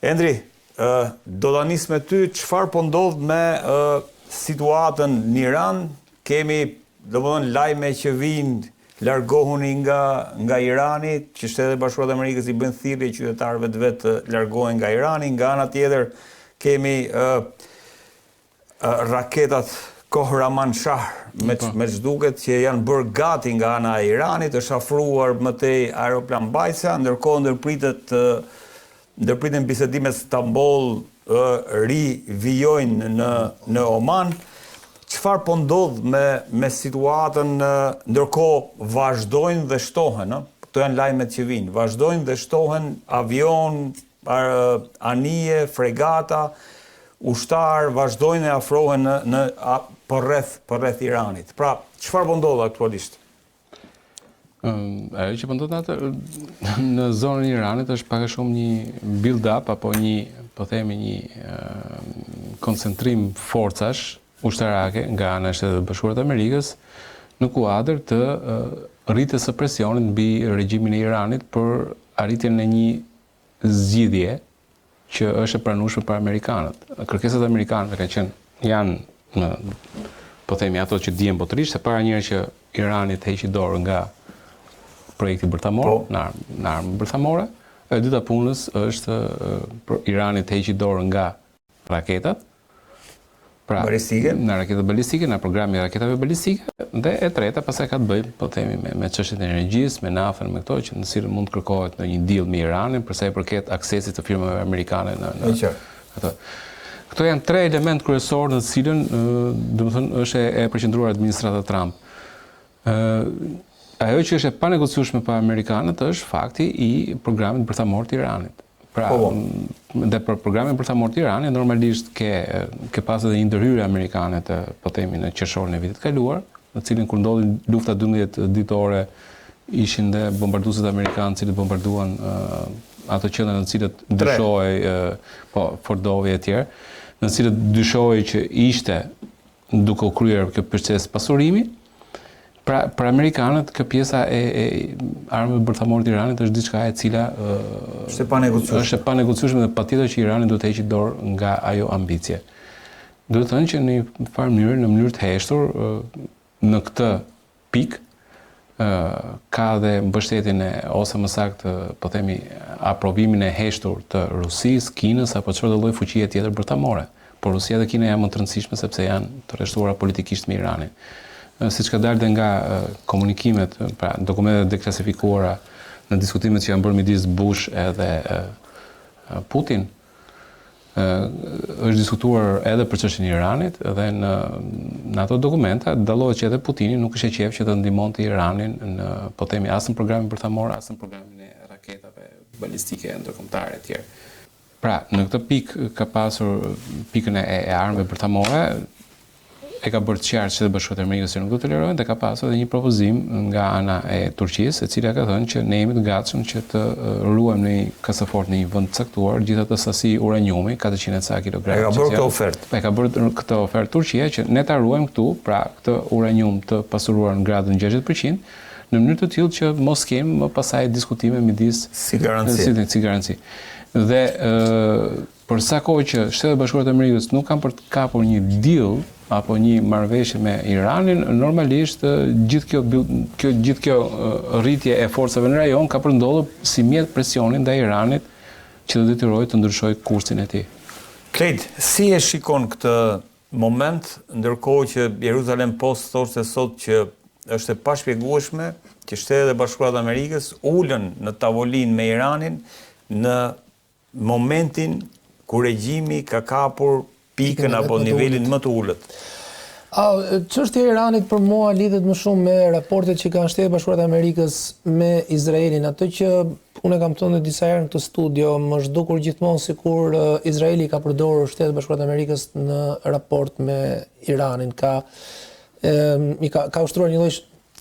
Endri, do ta nis me ty, çfarë po ndodh me situatën në Iran? Kemi, domethënë, lajme që vijnë, largohuni nga Irani, që Shtetet Bashkuara të Amerikës i bën thirrje qytetarëve të vet të largohen nga Irani. Nga ana tjetër kemi raketat Kohraman Shah, me ç'duket që janë bërë gati nga ana e Iranit, është afruar mëtej aeroplan Bajsa, ndërkohë ndërpriten bisedimet Stamboll rivijojnë në Oman. Çfarë po ndodh me situatën, ndërkohë vazhdojnë dhe shtohen, këto janë lajmet që vijnë, vazhdojnë dhe shtohen avion, anije, fregata, ushtar, vazhdojnë e afrohen përreth Iranit. Pra, çfarë po ndodh aktualisht? Ajo që po ndodh në zonën e Iranit është pak a shumë një build-up apo një koncentrim forcash ushtarake nga ana e Shtetit Bashkuar të Amerikës në kuadër të rritjes së presionit mbi regjimin e Iranit për arritjen e një zgjidhje që është e pranueshme për amerikanët. Kërkesat e amerikanëve janë po themi ato që dihen botërisht, se para njëherë që Irani të heqë dorë nga projekti bërthamor, në armë bërthamore, e dyta punës është Irani të heqë dorë nga raketat, balistike, në raketat balistike, në programi raketave balistike, dhe e treta pastaj ka të bëjë, po themi, me çështjet e energjisë, me naftën, me këto që në cilën mund të kërkohet në një deal me Iranin për sa i përket aksesit të firmave amerikane në ato. Këto janë tre element kryesor në të cilën, domethënë, është e përqendruar administrata Trump. Ajo që është e panegociueshme pa amerikanët është fakti i programit bërthamor të Iranit. Pra, dhe për programin bërthamor të Iranit, normalisht ke pasur edhe një ndërhyrje amerikane të, po themi, në qershorin e vitit kaluar, në cilin kur ndodhi lufta 12 ditore, ishin dhe bombarduesit amerikanë, cilët bombarduan ato qendra në të cilët dyshohej, Fordovi e tjerë, në të cilët dyshohej që ishte duke u kryer kjo proces pasurimi. Pra, për amerikanët, kjo pjesa e armëve bërthamore të Iranit është diçka e cila është e panegociueshme dhe patjetër që Irani duhet të heqë dorë nga ajo ambicie. Duhet të thënë që në mënyrë të heshtur në këtë pikë ka dhe mbështetjen ose më saktë, po themi, aprovimin e heshtur të Rusisë, Kinës apo çfarëdo lloj fuqie tjetër bërthamore. Por Rusia dhe Kina janë më të rëndësishme sepse janë të rreshtuara politikisht me Iranin. Siç ka dalë nga komunikimet, pra dokumentet deklasifikuara në diskutimet që janë bërë midis Bush edhe Putin, është diskutuar edhe për çështjen e Iranit dhe në ato dokumenta dallohet që edhe Putini nuk ishte qef që të ndihmonte Iranin në, po themi, as në programin bërthamor, as në programin e raketave balistike ndërkombëtare e tjerë. Pra, në këtë pikë ka pasur pikën e armëve bërthamore, e ka bërë të qartë Shtetet Bashkuara të Amerikës që nuk do të tolerojnë dhe ka pasur edhe një propozim nga ana e Turqisë, e cila ka thënë që ne jemi të gatshëm që të ruajmë në një kasafort në një vend të caktuar gjithë atë sasi uraniumi, 400 ca kilograma. E ka bërë këtë ofertë. E ka bërë këtë ofertë Turqia që ne ta ruajmë këtu, pra këtë uranium të pasuruar në gradën 60%, në mënyrë të tillë që mos kemi më pasaj diskutime midis si garanci. Dhe për sa kohë që Shtetet Bashkuara të Amerikës nuk kanë për të kapur një deal apo një marrëveshje me Iranin, normalisht gjithë kjo rritje e forcave në rajon ka përndodhur si mjet presionin ndaj Iranit që të detyrojë të ndryshojë kursin e tij. Klejt, si e shikon këtë moment, ndërkohë që Jerusalem Post thoshte sot që është e pashpjegueshme që Shtetet e Bashkuara të Amerikës ulën në tavolinë me Iranin në momentin kur regjimi ka kapur pikën apo nivelin më të ulët? Çështja e Iranit për mua lidhet më shumë me raportet që kanë Shtetet Bashkuara të Amerikës me Izraelin. Ato që unë kam thënë disa herë në këtë studio, më zhdukur gjithmonë sikur Izraeli ka përdorur Shtetet Bashkuara të Amerikës në raport me Iranin. Ka ushtruar një lloj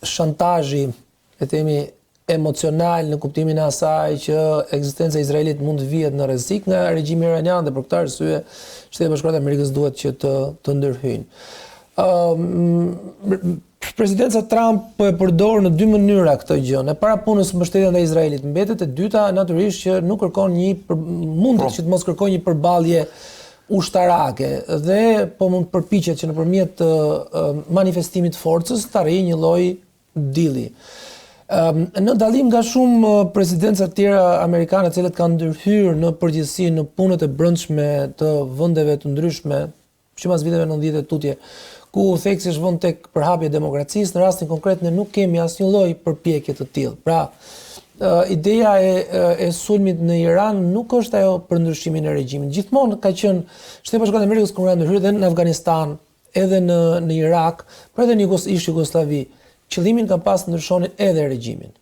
shantazhi, le të themi, emocional në kuptimin e asaj që ekzistenca e Izraelit mund të vihet në rrezik nga regjimi iranian dhe për këtë arsye Shtetet Bashkuara të Amerikës duhet që të ndërhyjnë. Presidenca Trump po e përdor në dy mënyra këtë gjë. E para punës mbështetja ndaj Izraelit mbetet, e dyta natyrisht që nuk kërkon mundet që të mos kërkojë një përballje ushtarake dhe po mund përpiqet që nëpërmjet manifestimit të forcës të arrijë një lloj dilli. Në dallim nga shumë presidenca të tjera amerikane të cilët kanë ndërhyrë në përgjithësi në punët e brendshme të vendeve të ndryshme, sipas viteve 90 e tutje, ku theksi është vënë tek përhapja e demokracisë, në rastin konkret ne nuk kemi asnjë lloj përpjekje të tillë. Pra, ideja e sulmit në Iran nuk është ajo për ndryshimin e regjimit. Gjithmonë ka qenë Shteti Bashkuar të Amerikës kur kanë ndërhyrë edhe në Afganistan, edhe në Irak, por edhe në Jugosllavi. Qëllimin ka pas ndryshonin edhe regjimin.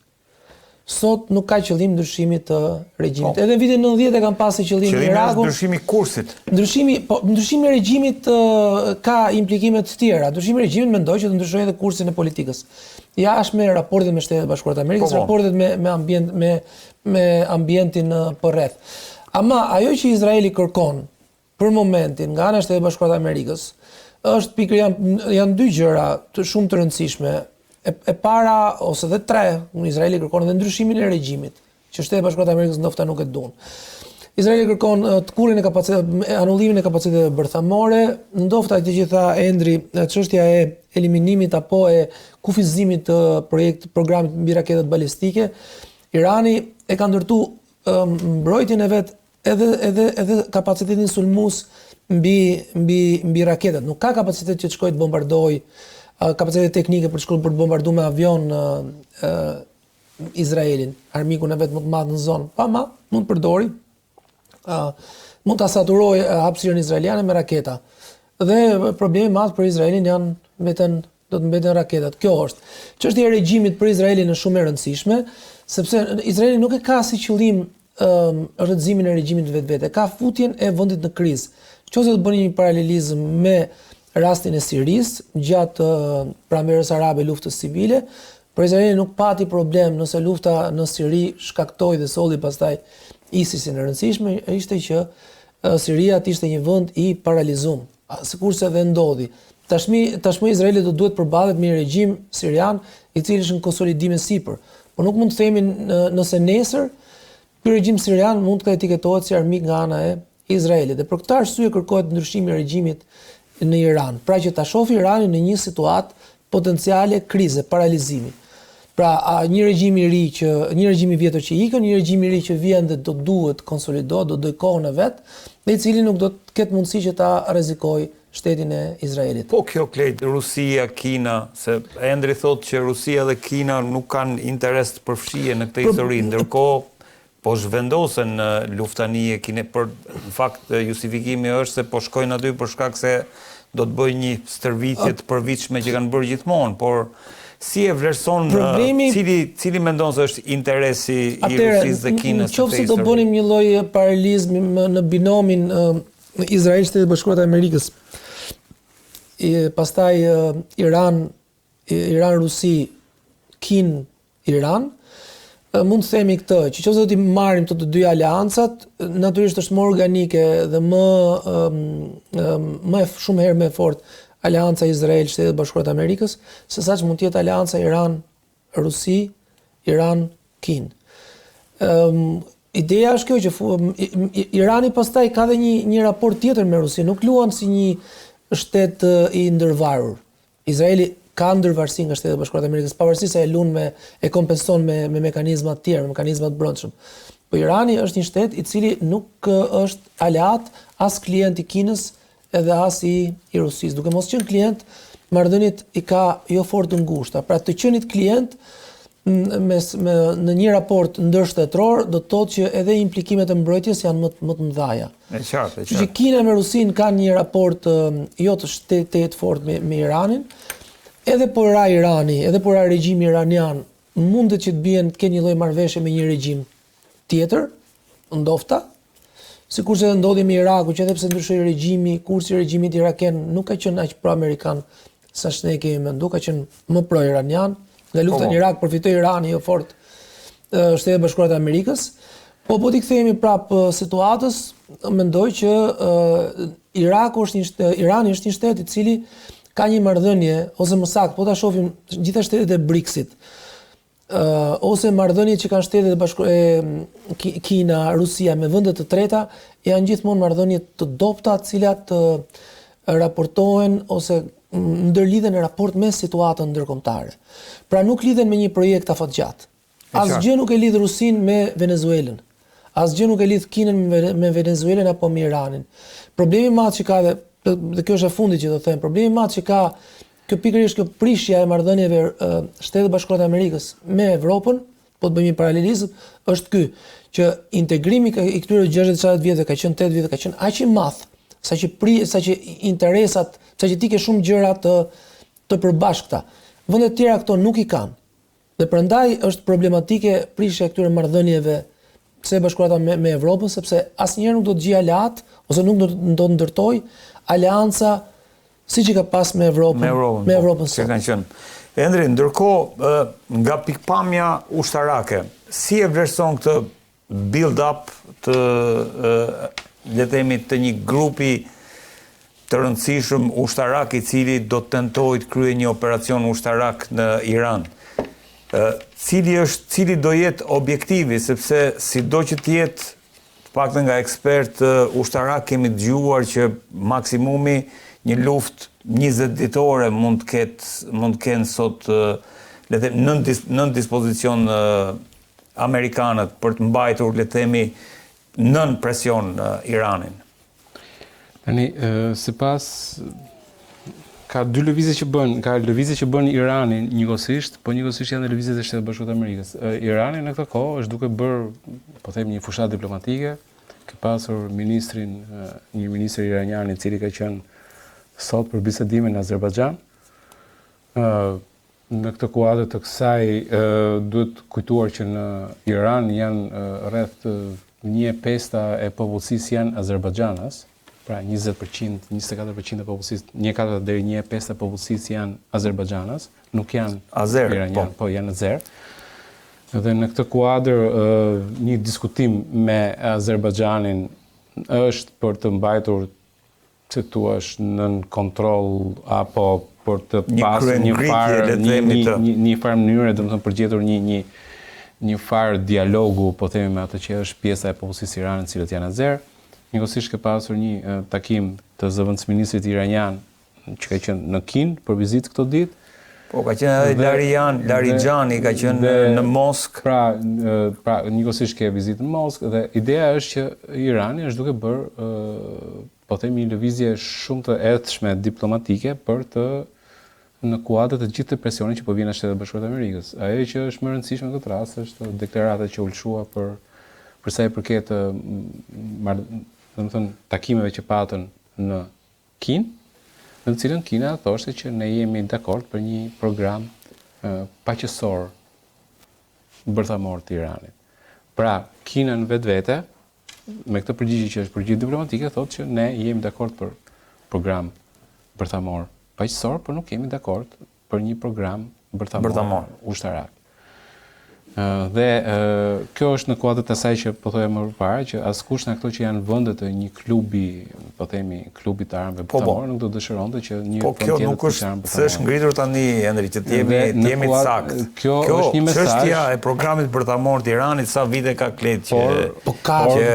Sot nuk ka qëllim ndryshimi të regjimit. Edhe në vitin 90 e kanë pasur qëllim në Irak. Ndryshimi i kursit. Ndryshimi i regjimit ka implikime të tjera. Ndryshimi i regjimit mendoj që të ndryshojë edhe kursin e politikës. Jashtme raportet me Shtetet Bashkuara të Amerikës, raportet me ambientin përreth. Ama ajo që Izraeli kërkon për momentin nga ana e Shtetit Bashkuar të Amerikës është pikërisht janë dy gjëra shumë të rëndësishme. E para ose dhe tre, Izraeli kërkon edhe ndryshimin e regjimit, që Shtetet Bashkuara të Amerikës ndoshta nuk e duan. Izraeli kërkon të kulin e anullimin e kapaciteteve bërthamore, ndoshta atë që tha Endri, çështja e eliminimit apo e kufizimit të programit mbi raketat balistike. Irani e ka ndërtuar mbrojtjen e vet edhe kapacitetin sulmues mbi raketat. Nuk ka kapacitet që të shkojë të bombardojë, kapacitet teknike për të bombarduar me avion Izraelin, armikun e vet më të madh në zonë. Ma mund përdori, mund ta saturojë hapësirën izraeliane me raketa. Dhe problemi i madh për Izraelin do të mbeten raketat. Kjo është. Çështja e regjimit për Izraelin është shumë e rëndësishme, sepse Izraeli nuk e ka si qëllim rrëzimin e regjimit vetvete, ka futjen e vendit në krizë. Nëse do të bëni një paralelizëm me rastin e Sirisë gjatë pranverës arabe luftës civile, por Izraeli nuk pati problem nëse lufta në Siri shkaktoi dhe solli pastaj ISIS-in. E rëndësishme ishte që Siria ishte një vend i paralizuar, sikurse dhe ndodhi. Tashmë Izraeli do duhet përballet me një regjim sirian i cili është në konsolidim sipër. Por nuk mund të themi nëse nesër ky regjim sirian mund të etiketohet si armik nga ana e Izraelit. Dhe për këtë arsye kërkohet ndryshimi i regjimit në Iran, pra që ta shohë Iranin në një situatë potenciale krize, paralizimi. Pra një regjim i vjetër që ikën, një regjim i ri që vjen dhe do duhet konsolidohet, do dojë kohën e vet, dhe i cili nuk do të ketë mundësi që ta rrezikojë shtetin e Izraelit. Po kjo klejt, Rusia, Kina, se Endri thotë që Rusia dhe Kina nuk kanë interes të përfshije në këtë histori, ndërkohë po zhvendosen në luftanie Kine, për në fakt justifikimi është se po shkojnë aty për shkak se do të bëjnë një stërvitje të përvitshme që kanë bërë gjithmonë, por si e vlerëson cili mendon se është interesi i Rusisë dhe Kinës? Nëse do bënim një lloj paralelizmi në binomin Izrael Shtetet Bashkuara të Amerikës, pastaj Iran Rusi, Iran, mund të themi këtë, që nëse do t'i marrim të dy aleancat, natyrisht është më organike dhe shumë herë më fort aleanca Izrael Shtetet Bashkuara të Amerikës, se sa që mund të jetë aleanca Iran Rusi, Iran Kin. Ideja është kjo që Irani pastaj ka dhe një raport tjetër me Rusin, nuk luan si një shtet i ndërvarur. Izraeli ka ndërvarësi nga Shtetet Bashkuara të Amerikës, pavarësisht se e kompenson me mekanizma të tjerë, mekanizma të brendshëm. Po Irani është një shtet i cili nuk është aleat as klient i Kinës edhe as i Rusisë. Duke mos qenë klient, marrëdhëniet i ka jo fort të ngushta. Pra të qenit klient në një raport ndërshtetror do të thotë që edhe implikimet e mbrojtjes janë më të mëdha. E qartë. Që Kina me Rusin kanë një raport jo të shtetet fort me Iranin. Edhe por ra Irani, edhe por ra regjimi iranian, mundet që të kenë një lloj marrëveshje me një regjim tjetër, ndofta, sikurse ndodhi me Iraku, që edhe pse ndryshoi regjimi, kursi i regjimit iraken nuk ka qenë aq pro-amerikan sa ne kemi menduar, ka qenë më pro-iranian. Nga lufta në Irak përfitoi Irani jo fort Shtetet Bashkuara të Amerikës. Po t'i kthehemi prapë situatës, mendoj që Irani është një shtet i cili ka një marrëdhënie ose më saktë, po ta shohim gjitha shtetet e BRICS-it, ose marrëdhëniet që kanë shtetet e Kina, Rusia me vende të treta, janë gjithmonë marrëdhënie të dobta, të cilat raportohen ose ndërlidhen në raport me situatën ndërkombëtare. Pra nuk lidhen me një projekt afatgjatë. Asgjë nuk e lidh Rusin me Venezuelën. Asgjë nuk e lidh Kinën me Venezuelën apo me Iranin. Problemi i madh që ka dhe kjo është e fundit që do të them, problemi i madh që ka pikërisht kjo prishja e marrëdhënieve Shtetet Bashkuara të Amerikës me Evropën, po të bëjmë një paralelizëm, është ky, që integrimi i këtyre 60 vjetëve ka qenë 8 vjet, ka qenë aq i madh, saqë interesat, saqë ti ke shumë gjëra të përbashkëta. Vendet tjera këto nuk i kanë. Dhe prandaj është problematike prishja e këtyre marrëdhënieve pse bashkuara me Evropën, sepse asnjëherë nuk do të gjej aleat ose nuk do të ndërtoj aleanca siç i ka pas me Evropën që kanë qenë. Endri, ndërkohë nga pikpamja ushtarake, si e vlerëson këtë build-up të le të themi të një grupi të rëndësishëm ushtarak i cili do të tentojë të kryejë një operacion ushtarak në Iran? Cili do jetë objektivi, sepse sido që të jetë, paktën nga ekspert ushtarak kemi dëgjuar që maksimumi një luftë 20 ditore mund të kenë sot le të themi nën dispozicion amerikanët për të mbajtur le të themi nën presion Iranin. Tani sipas ka dy lëvizje që bën, ka lëvizje që bën Irani njëkohësisht, po njëkohësisht janë lëvizjet e Shtetit Bashkuar të Amerikës. Irani në këtë kohë është duke bërë, po them, një fushat diplomatike, ka pasur një ministër iranian i cili ka qenë sot për bisedime në Azerbajxhan. Në këtë kuadër të kësaj duhet kujtuar që në Iran janë rreth 1/5 e popullsisë janë Azerbajxanas. Pra 20%, 24% e popullsisë, 1/4 deri 1/5 e popullsisë janë Azerbajxanas, nuk janë iranian, po janë azer. Dhe në këtë kuadër një diskutim me Azerbajxhanin është për të mbajtur që thua nën kontroll apo për të pasur një farë mënyre, domethënë për gjetur një farë dialogu, po themi, me atë që është pjesa e popullsisë irane, cilët janë azer. Njëkohësisht ka pasur një takim të zëvendësministrit iranian që ka qenë në Kinë për vizitë këto ditë. Po ka qenë edhe Larijani ka qenë në Moskë. Pra njëkohësisht ka vizitë në Moskë dhe ideja është që Irani është duke bërë po themi një lëvizje shumë të errëtshme diplomatike për të në kuadër të gjithë të presionit që po vjen nga Shtetet Bashkuara të Amerikës. Ajo që është më e rëndësishme në këtë rast është deklarata që u lëshua për sa i përket domethënë takimeve që patën në Kinë, në të cilën Kina thoshte që ne jemi dakord për një program paqësor bërthamor të Iranit. Pra, Kina në vetvete, me këtë përgjigje që është përgjigje diplomatike, thotë që ne jemi dakord për program bërthamor paqësor, por nuk jemi dakord për një program bërthamor ushtarak. Dhe kjo është në kuadër të asaj që po thoya më parë që askush nga këto që janë vende të një klubi, po themi klubi të armëve bërthamor, nuk do dëshironte që një vend tjetër të nuk është ngritur tani Endri që të jemi të saktë. Kjo është një mesazh. Çështja e programit bërthamor të Iranit sa vite ka kletë që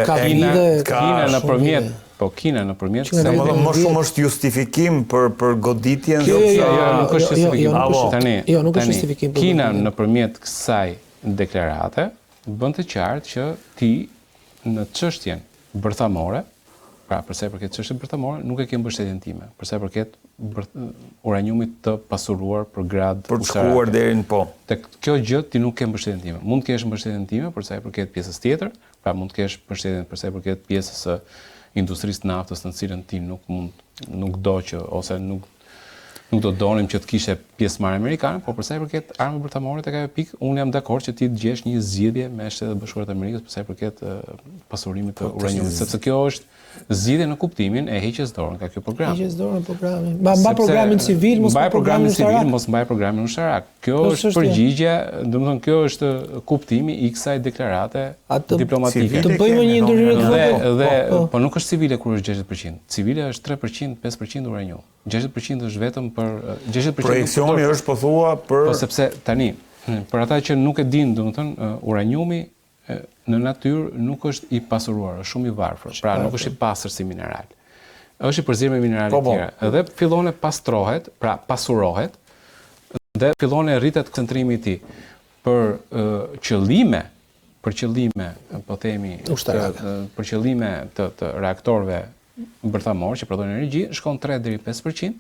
ka Kina nëpërmjet Kina nëpërmjet kësaj më shumë është justifikim për goditjen nuk është justifikim. Jo, nuk është justifikim. Kina nëpërmjet kësaj deklarate bën të qartë që ti në çështjen bërthamore, pra për sa i përket çështjes bërthamore, nuk e ke mbështetjen time. Për sa i përket uraniumit të pasuruar për grad për të shkuar deri në po. Tek kjo gjë ti nuk ke mbështetjen time. Mund të kesh mbështetjen time për sa i përket pjesës tjetër, pra mund të kesh mbështetjen për sa i përket pjesës së industrisë të naftës, në cilën ti nuk do që ose nuk do donim që të kishte pjesëmarrje amerikane, por për sa i përket armëve bërthamore tek ajo pikë, unë jam dakord që ti të gjesh një zgjidhje me Shtetet Bashkuara të Amerikës për sa i përket pasurimit të uraniumit, sepse kjo është zgjidhje në kuptimin e heqjes dorë nga ky program. Heqjes dorë nga programi. Mbaj programin civil, mos mbaj programin ushtarak. Mos mbaj programin ushtarak. Kjo është përgjigje, domethënë kjo është kuptimi i kësaj deklarate diplomatike. Të bëjmë një ndërhyrje të vogël. Po nuk është civile kur është 60%. Civile është 3%, 5% uranium. 60% është vetëm për 60% projekcioni është po thua për po sepse tani për ata që nuk e dinë, domethënë uraniumi në natyrë nuk është i pasuruar, është shumë i varfër, pra nuk është i pastër si mineral. Është i përzierë me minerale të tjera. Dhe fillon e pastrohet, pra pasurohet, dhe fillon e rritet koncentrimi i tij për qëllime, po themi, për qëllime të reaktorëve bërthamor që prodhojnë energji, shkon 3 deri 5%.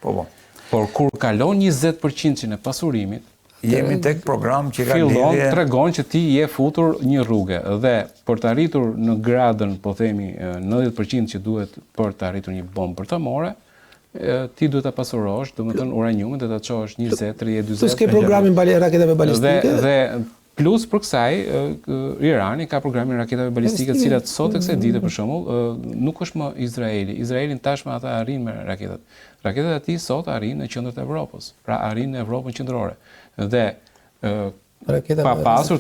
Por kur kalon 20% e pasurimit, jemi tek program që ka fillon tregon që ti je futur një rrugë dhe për të arritur në gradën, po themi 90% që duhet për të arritur një bombë bërthamore, ti duhet ta pasurosh, domethënë uraniumin dhe ta çosh 20, 30, 40. Plus ke programin raketave balistike. Dhe plus për kësaj, Irani ka programin raketave balistike, të cilat sot e kësaj dite për shembull nuk është më Izraeli. Izraelin tashmë ata arrin me raketat. Raketat e tij sot arrin në qendrat e Evropës, pra arrin në Evropën qendrore. Dhe ka pasur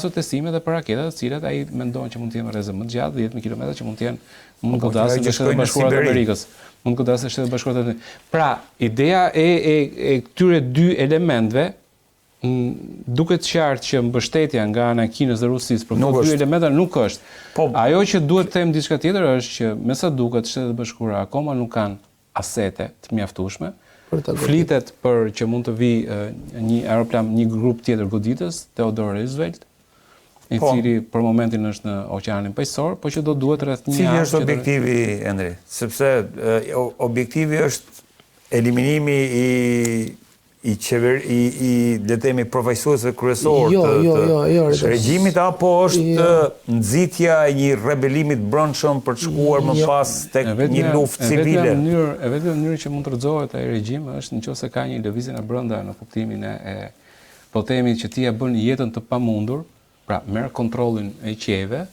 testime dhe për raketat të cilat ai mendon që mund të jenë rrezë më të gjatë, 10 kilometra që mund të jenë mund godasin në Shtetet Bashkuara të Amerikës. Mund godasin në Shtetet Bashkuara të Amerikës. Pra, ideja e këtyre dy elementëve duket qartë që mbështetja nga ana e Kinës dhe Rusisë për këto dy elementa nuk është. Ajo që duhet të them diçka tjetër është që me sa duket Shtetet Bashkuara akoma nuk kanë asete të mjaftueshme. Flitet për që mund të vi një aeroplan, një grup tjetër goditës, Theodore Roosevelt, i cili për momentin është në Oqeanin Paqësor, po që do duhet rreth një javë. Cili është objektivi, Endri? Sepse objektivi është eliminimi i le të themi përfaqësuesve kryesor të regjimit, apo është nxitja e një rebelimi të brendshëm për të shkuar më pas tek një luftë civile? Vetëm mënyrë që mund të rrëzohet ai regjim është nëse ka një lëvizje në brenda në kuptimin e po themi që ti ja bën jetën të pamundur, pra merr kontrollin e qiejve,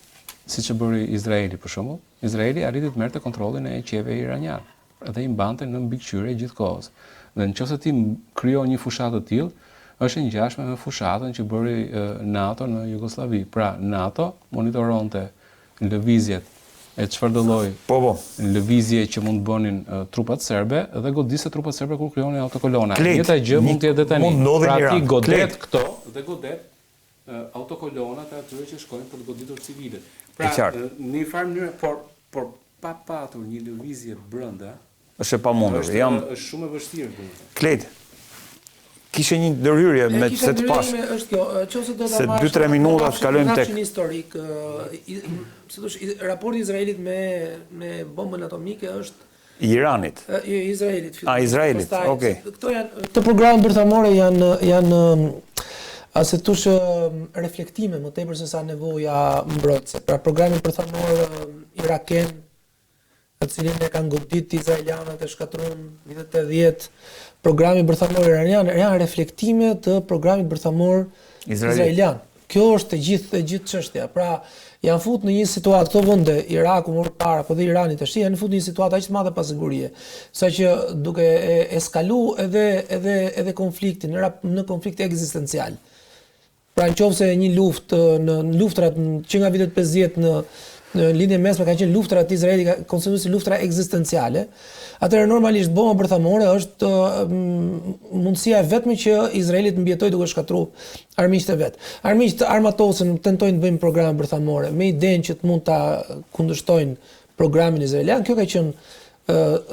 siç e bëri Izraeli për shembull. Izraeli arriti të merrte kontrollin e qiejve iranian dhe i mbante në mbikëqyrje gjithkohës. Dhe nëse ti krijon një fushatë të tillë, është e ngjashme me fushatën që bëri NATO në Jugosllavi. Pra NATO monitoronte lëvizjet e çfarëdo lloj lëvizje që mund bënin trupat serbe dhe godiste trupat serbe kur krijonin autokolona. Njëta gjë mund të jetë tani. Pra ti godet këto dhe godet autokolonat e atyre që shkojnë për të goditur civilët. Pra në një farë mënyrë, por pa patur një lëvizje brenda, është e pamundur. Është shumë e vështirë. Klet, kishe një ndërhyrje me se të pas. Se 2-3 minuta të kalojmë tek. Historik, raporti i Izraelit me bombën atomike është Iranit. Izraelit. Izraelit. Okej. Këto programe bërthamore janë se tush reflektime më tepër se sa nevoja mbrojtëse. Pra programi bërthamor iraken, të cilin e kanë godit izraelianët e shkatruan vitet 80, programi bërthamor iranian janë reflektime të programit bërthamor izraelian. Kjo është e gjithë çështja. Pra, janë futur në një situatë këto vende, Iraku më parë, po dhe Irani tash, janë futur në një situatë aq të madhe pa siguri, saqë duke eskalu edhe konfliktin në konflikt ekzistencial. Pra, nëse një luftë në luftrat që nga vitet 50 në lidhje mesme ka qenë luftrat të Izraelit, konsiderohet si luftra ekzistenciale, atëherë normalisht bomba bërthamore është mundësia e vetme që Izraeli të mbijetojë duke shkatruar armiqtë e vet. Armiqtë armatosën tentojnë të bëjnë programe bërthamore me idenë që të mund ta kundërshtojnë programin izraelian. Kjo ka qenë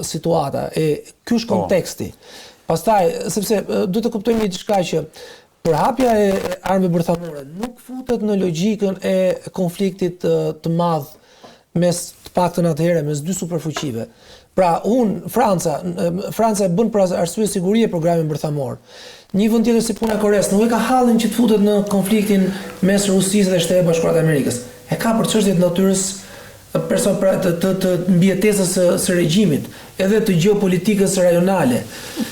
situata e ky është konteksti. Pastaj, sepse duhet të kuptojmë diçka që përhapja e armëve bërthamore nuk futet në logjikën e konfliktit të madh mes të paktën atëherë mes dy superfuqive. Pra, Franca e bën për arsye sigurie programin bërthamor. Një vend tjetër si puna e Koreas nuk e ka hallin që të futet në konfliktin mes Rusisë dhe Shtetit Bashkuar të Amerikës. E ka për çështje të natyrës të mbijetesës së regjimit, edhe të gjeopolitikës rajonale.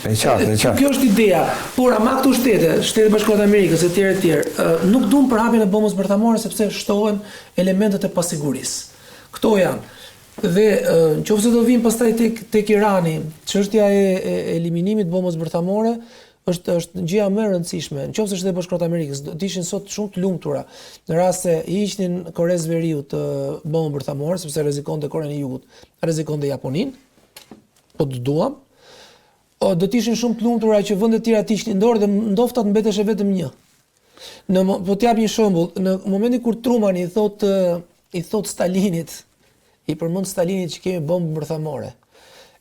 Kjo është ideja. Por ama këto Shtetet Bashkuara të Amerikës e tjerë, nuk duan përhapjen e bombës bërthamore sepse shtohen elementet e pasigurisë. Këto janë. Dhe nëse do vim pastaj tek Irani, çështja e eliminimit të bombës bërthamore është gjëja më e rëndësishme. Nëse Shtetet Bashkuara të Amerikës do ishin sot shumë të lumtura në rast se i hiqnin Koreas së Veriut bombën bërthamore, sepse rrezikonte Korenë e Jugut, rrezikonte Japoninë, po të duam. do të ishin shumë të lumtura që vendet tjera të ishin dorë dhe ndofta të mbeteshe vetëm një. Po t'jap një shembull, në momentin kur Truman i thot Stalinit, i përmend Stalinit që kemi bombë bërthamore.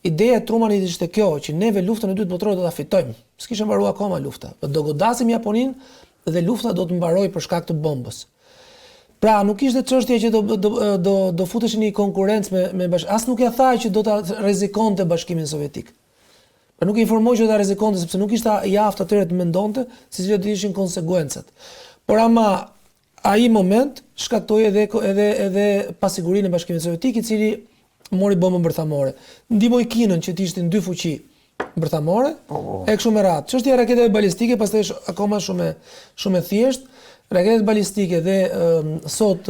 Ideja e Trumanit ishte kjo, që neve luftën e dytë botërore do ta fitojmë. S'kishte mbaruar akoma lufta. Do godasim Japoninë dhe lufta do të mbarojë për shkak të bombës. Pra, nuk ishte çështje që do futeshin në konkurrencë me as nuk e tha që do ta rrezikonte Bashkimin Sovjetik. Pra nuk e informoi që do ta rrezikonte sepse nuk ishte i aftë atëherë të mendonte se cilat do ishin konsekwencat. Por ama ai moment shkaktoi edhe pasigurinë e Bashkimit Sovjetik, i cili mori bombën bërthamore. Ndihmoi Kinën që të ishin dy fuqi bërthamore, e kështu me radhë. Çështja e raketeve balistike pastaj është akoma shumë e thjeshtë. Raketet balistike dhe sot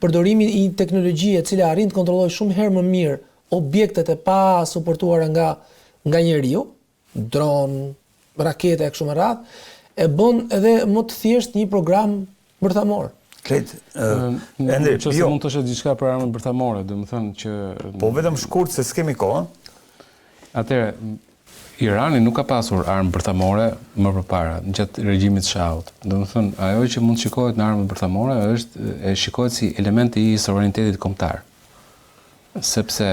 përdorimi i teknologjisë e cila arrin të kontrollojë shumë herë më mirë objektet e pa suportuara nga njeriu, dron, rakete e kështu me radhë, e bën edhe më të thjeshtë një program bërthamor. Endre, jo. Mund të është diçka për armën bërthamore, domethënë që po vetëm shkurt se s'kemi kohë. Atëherë Irani nuk ka pasur armë bërthamore më përpara, në gjatë regjimit Shahut. Domethënë, ajo që mund shikohet në armët bërthamore shikohet si element i sovranitetit kombëtar. Sepse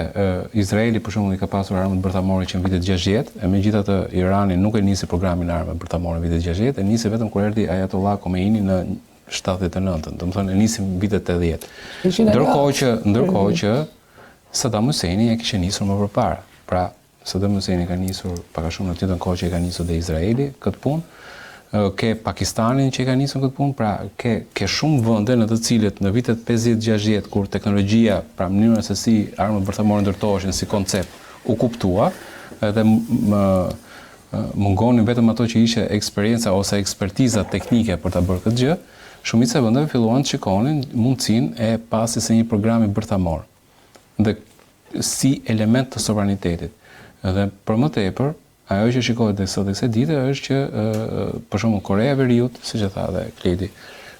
Izraeli për shembull i ka pasur armët bërthamore që në vitet 60, e megjithatë Irani nuk e nisi programin e armëve bërthamore në vitet 60, e nisi vetëm kur erdhi Ayatollah Khomeini në 79, domethënë e nisi në vitet 80. Ndërkohë që Saddam Husseini e kishte nisur më përpara. Pra Saddam Husseini ka nisur pak a shumë në të njëjtën kohë që ka nisur dhe Izraeli këtë punë, ke Pakistanin që ka nisur këtë punë, pra ke shumë vende në të cilët në vitet 50-60 kur teknologjia, pra mënyra se si armët bërthamore ndërtoheshin si koncept u kuptua, edhe mungonin vetëm ato që ishte eksperienca ose ekspertiza teknike për ta bërë këtë gjë, shumica e vendeve filluan të shikonin mundësinë e pasjes së një programi bërthamor dhe si element të sovranitetit. Dhe për më tepër, ajo që shikohet dhe sot e kësaj dite është që për shembull Korea e Veriut, siç e tha dhe Kledi,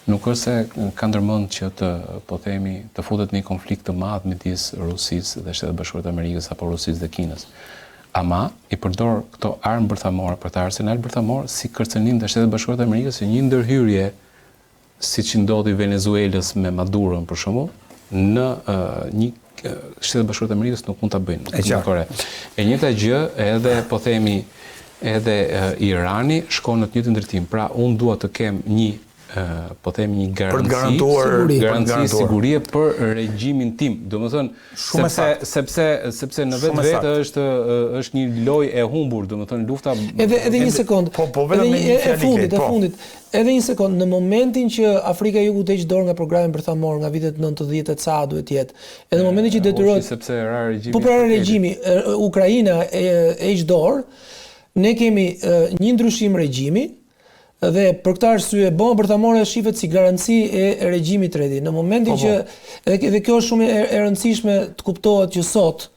nuk është se ka ndërmend që të futet në një konflikt të madh midis Rusisë dhe Shtetit Bashkuar të Amerikës apo Rusisë dhe Kinës. Ama i përdor këto armë bërthamore për të arsenal bërthamor si kërcënim të Shtetit Bashkuar të Amerikës në një ndërhyrje siç ndodhi Venezuelës me Maduron për shembull, në një Shtetet Bashkuar të Amerikës nuk mund ta bëjnë në Kore. E njëjta gjë edhe Irani shkon në të njëjtin drejtim. Pra unë dua të kem një një garanci sigurie për regjimin tim. Domethënë sepse në vetë është një lojë e humbur, domethënë lufta. Edhe një sekond. Po vetëm e fundit. Edhe një sekond, në momentin që Afrika e Jugut heq dorë nga programi bërthamor nga vitet 90 ca duhet jetë. Edhe në momentin që detyrohet sepse ra regjimi. Po pra regjimi, Ukraina heq dorë, ne kemi një ndryshim regjimi. Dhe për këtë arsye bomba bërthamore shihet si garanci e regjimit të tretë. Në momentin që edhe kjo është shumë e rëndësishme të kuptohet që sot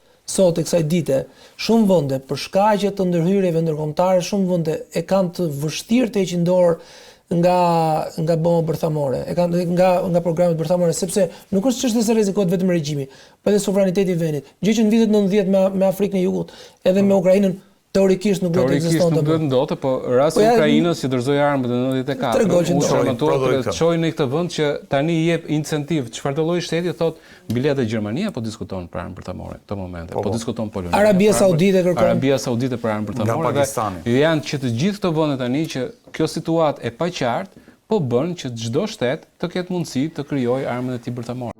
e kësaj dite, shumë vende për shkaqe të ndërhyrjeve ndërkombëtare, shumë vende e kanë të vështirë të heqin dorë nga bomba bërthamore, e kanë nga programet bërthamore, sepse nuk është çështje se rrezikohet vetëm regjimi, por edhe sovraniteti i vendit. Gjë që në vitet 90 me Afrikën e Jugut, edhe me Ukrainën teorikisht nuk do të ekzistonte. Nuk do të ndodhte, po rasti i Ukrainës që dorëzoi armët në 94, u shërbentuar të çojnë në këtë vend që tani i jep incentiv. Çfarë do lloj shteti thotë biletë Gjermania po diskuton për armë bërthamore në këtë moment. Po diskuton Polonia. Arabia Saudite kërkon. Arabia Saudite për armë bërthamore. Janë që të gjithë këto vende tani që kjo situatë e paqartë po bën që çdo shtet të ketë mundësi të krijojë armën e tij bërthamore.